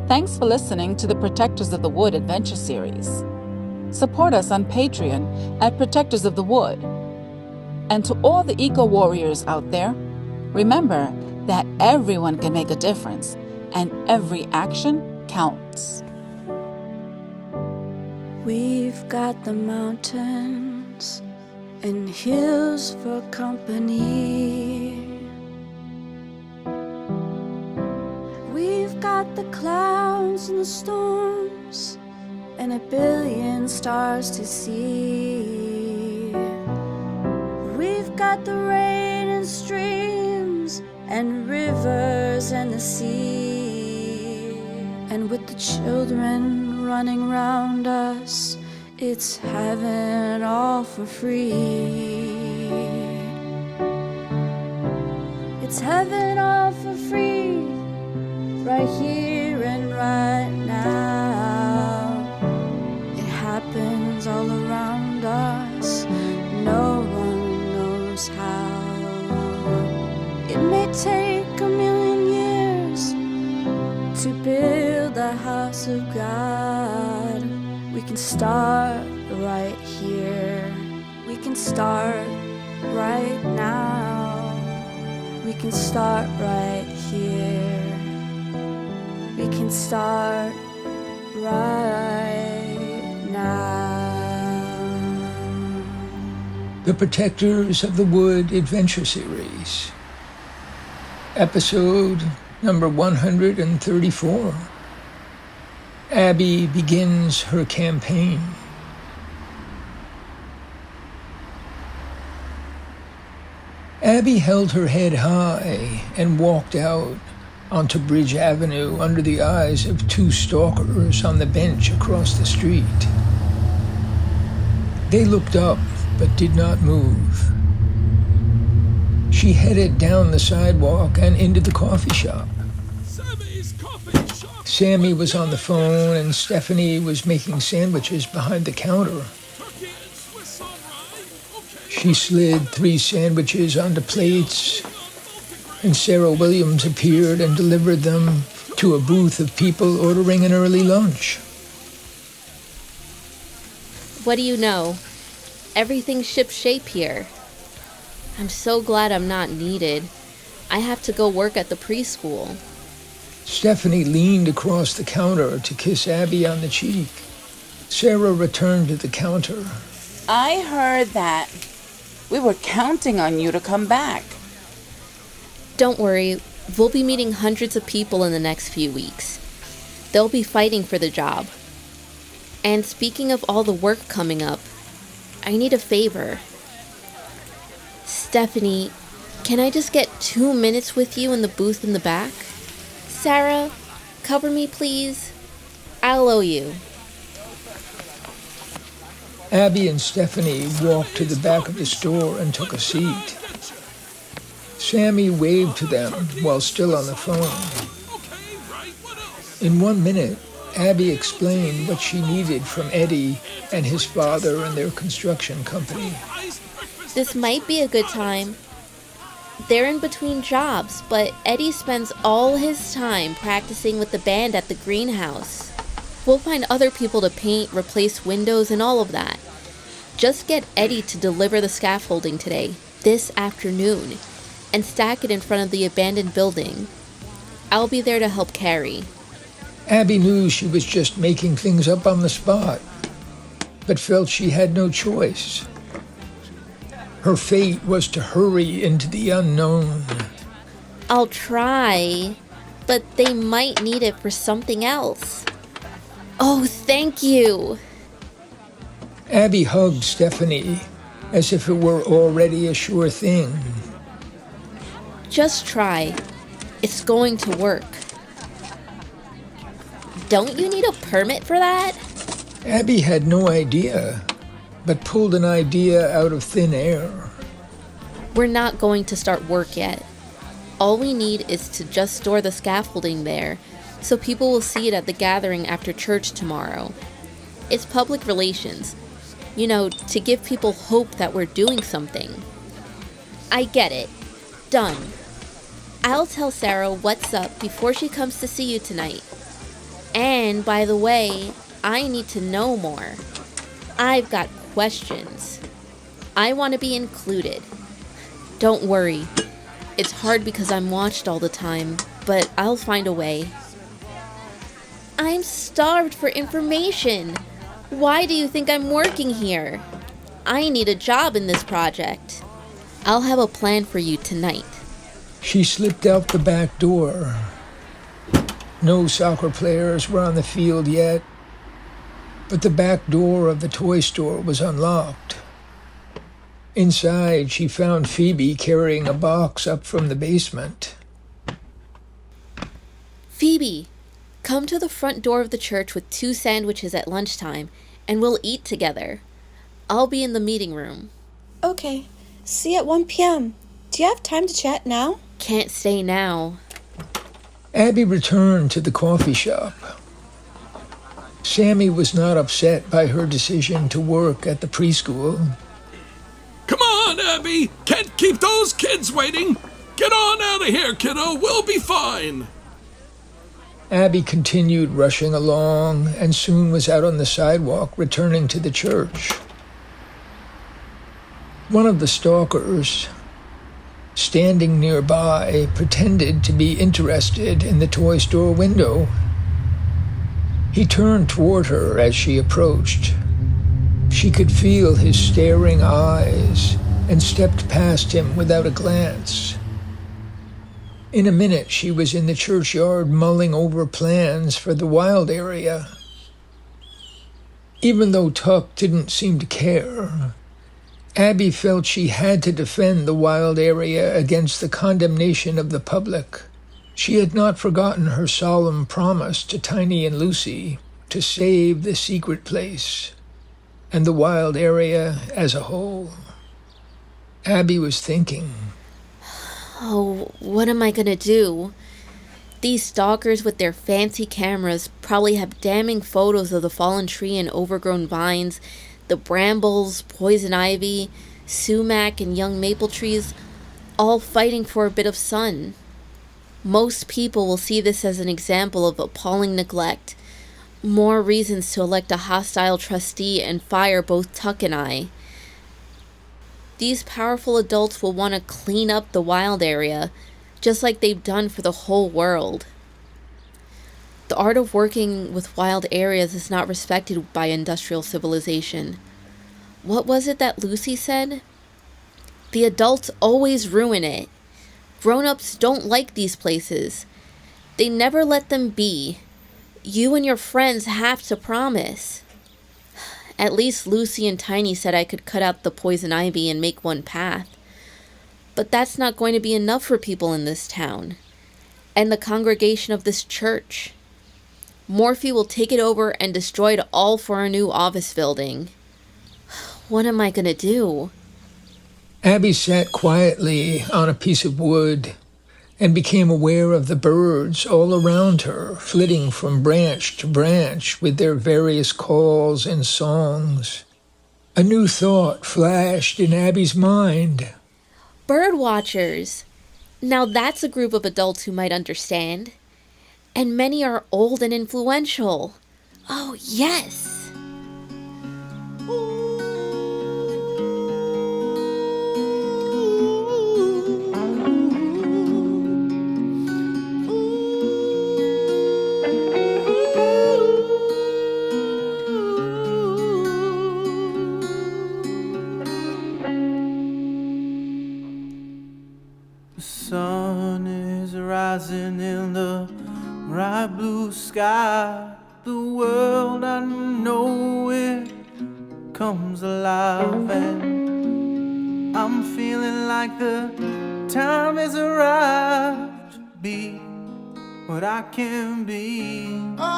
Thanks for listening to the Protectors of the Wood Adventure Series. Support us on Patreon at Protectors of the Wood. And to all the eco-warriors out there, remember that everyone can make a difference, and every action counts. We've got the mountains and hills for company. We've got the clouds and the storms and a billion stars to see. We've got the rain and streams and rivers and the sea. And with the children running round us, it's heaven all for free. It's heaven all for free, right here and right now. It happens all around us, no one knows how. It may take a million years to build the house of God. We can start right here. We can start right now. We can start right here. We can start right now. The Protectors of the Wood Adventure Series. Episode number 134. Abby begins her campaign. Abby held her head high and walked out onto Bridge Avenue under the eyes of two stalkers on the bench across the street. They looked up but did not move. She headed down the sidewalk and into the coffee shop. Sammy was on the phone and Stephanie was making sandwiches behind the counter. She slid 3 sandwiches onto plates, and Sarah Williams appeared and delivered them to a booth of people ordering an early lunch. What do you know? Everything's shipshape here. I'm so glad I'm not needed. I have to go work at the preschool. Stephanie leaned across the counter to kiss Abby on the cheek. Sara returned to the counter. I heard that. We were counting on you to come back. Don't worry, we'll be meeting hundreds of people in the next few weeks. They'll be fighting for the job. And speaking of all the work coming up, I need a favor. Stephanie, can I just get 2 minutes with you in the booth in the back? Sara, cover me, please. I'll owe you. Abby and Stephanie walked to the back of the store and took a seat. Sammy waved to them while still on the phone. In 1 minute, Abby explained what she needed from Eddie and his father and their construction company. This might be a good time. They're in between jobs, but Eddie spends all his time practicing with the band at the greenhouse. We'll find other people to paint, replace windows, and all of that. Just get Eddie to deliver the scaffolding today, this afternoon, and stack it in front of the abandoned building. I'll be there to help carry. Abby knew she was just making things up on the spot, but felt she had no choice. Her fate was to hurry into the unknown. I'll try, but they might need it for something else. Oh, thank you. Abby hugged Stephanie as if it were already a sure thing. Just try. It's going to work. Don't you need a permit for that? Abby had no idea, but pulled an idea out of thin air. We're not going to start work yet. All we need is to just store the scaffolding there, so people will see it at the gathering after church tomorrow. It's public relations. You know, to give people hope that we're doing something. I get it. Done. I'll tell Sara what's up before she comes to see you tonight. And by the way, I need to know more. I've got questions. I want to be included. Don't worry. It's hard because I'm watched all the time, but I'll find a way. I'm starved for information. Why do you think I'm working here? I need a job in this project. I'll have a plan for you tonight. She slipped out the back door. No soccer players were on the field yet, but the back door of the toy store was unlocked. Inside, she found Phoebe carrying a box up from the basement. Phoebe, come to the front door of the church with 2 sandwiches at lunchtime, and we'll eat together. I'll be in the meeting room. Okay. See you at 1 p.m. Do you have time to chat now? Can't stay now. Abby returned to the coffee shop. Sammy was not upset by her decision to work at the preschool. Come on, Abby! Can't keep those kids waiting! Get on out of here, kiddo! We'll be fine! Abby continued rushing along and soon was out on the sidewalk returning to the church. One of the stalkers, standing nearby, pretended to be interested in the toy store window. He turned toward her as she approached. She could feel his staring eyes and stepped past him without a glance. In a minute, she was in the churchyard mulling over plans for the wild area. Even though Tuck didn't seem to care, Abby felt she had to defend the wild area against the condemnation of the public. She had not forgotten her solemn promise to Tiny and Lucy to save the secret place and the wild area as a whole. Abby was thinking, Oh, what am I gonna do? These stalkers with their fancy cameras probably have damning photos of the fallen tree and overgrown vines, the brambles, poison ivy, sumac, and young maple trees, all fighting for a bit of sun. Most people will see this as an example of appalling neglect. More reasons to elect a hostile trustee and fire both Tuck and I. These powerful adults will want to clean up the wild area, just like they've done for the whole world. The art of working with wild areas is not respected by industrial civilization. What was it that Lucy said? The adults always ruin it. Grown-ups don't like these places. They never let them be. You and your friends have to promise. At least Lucy and Tiny said I could cut out the poison ivy and make one path. But that's not going to be enough for people in this town. And the congregation of this church. Morphe will take it over and destroy it all for a new office building. What am I gonna do? Abby sat quietly on a piece of wood and became aware of the birds all around her, flitting from branch to branch with their various calls and songs. A new thought flashed in Abby's mind. Bird watchers. Now that's a group of adults who might understand. And many are old and influential. Oh, yes! The sun is rising in the bright blue sky. The world I know it comes alive, and I'm feeling like the time has arrived to be what I can be. Oh,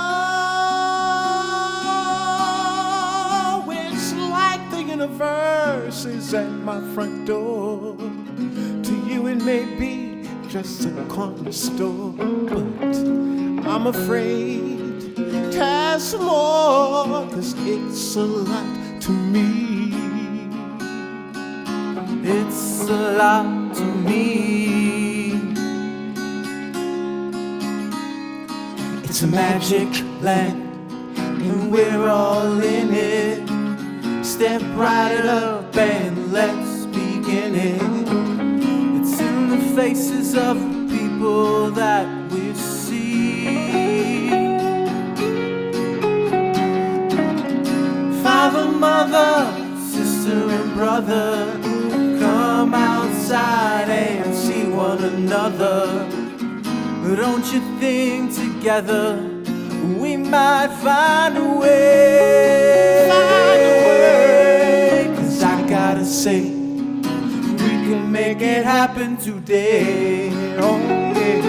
it's like the universe is at my front door. To you it may be just a corner store, but I'm afraid there's more, 'cause it's a lot to me. It's a lot to me. It's It's a magic land, and we're all in it. Step right up and let's begin it. It's in the faces of the people that we see. Father, mother, sister and brother, come outside and see one another. Don't you think together we might find a way? Cause I gotta say, we can make it happen today. Oh yeah.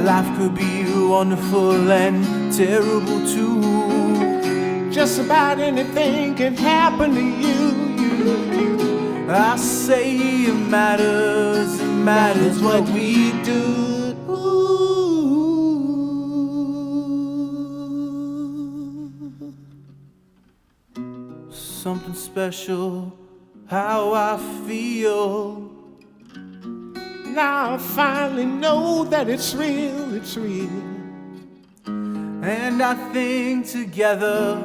Life could be wonderful and terrible too. Just about anything can happen to you. I say it matters what we do. Something special, how I feel. Now I finally know that it's real, it's real. And I think together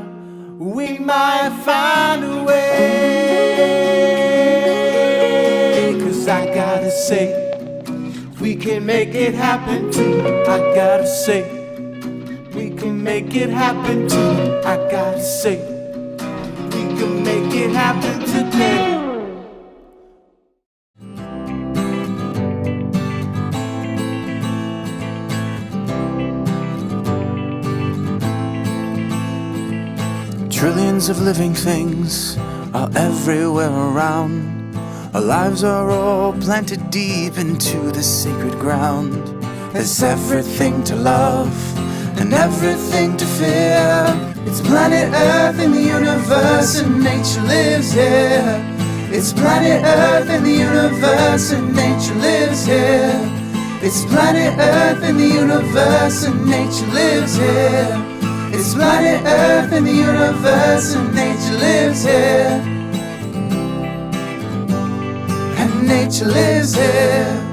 we might find a way. Cause I gotta say, we can make it happen too. I gotta say, we can make it happen too. I gotta say, we can make it happen today. Trillions of living things are everywhere around. Our lives are all planted deep into the sacred ground. There's everything to love and everything to fear. It's planet Earth in the universe and nature lives here. It's planet Earth in the universe and nature lives here. It's planet Earth in the universe and nature lives here. It's planet Earth in the universe and nature lives here. And nature lives here.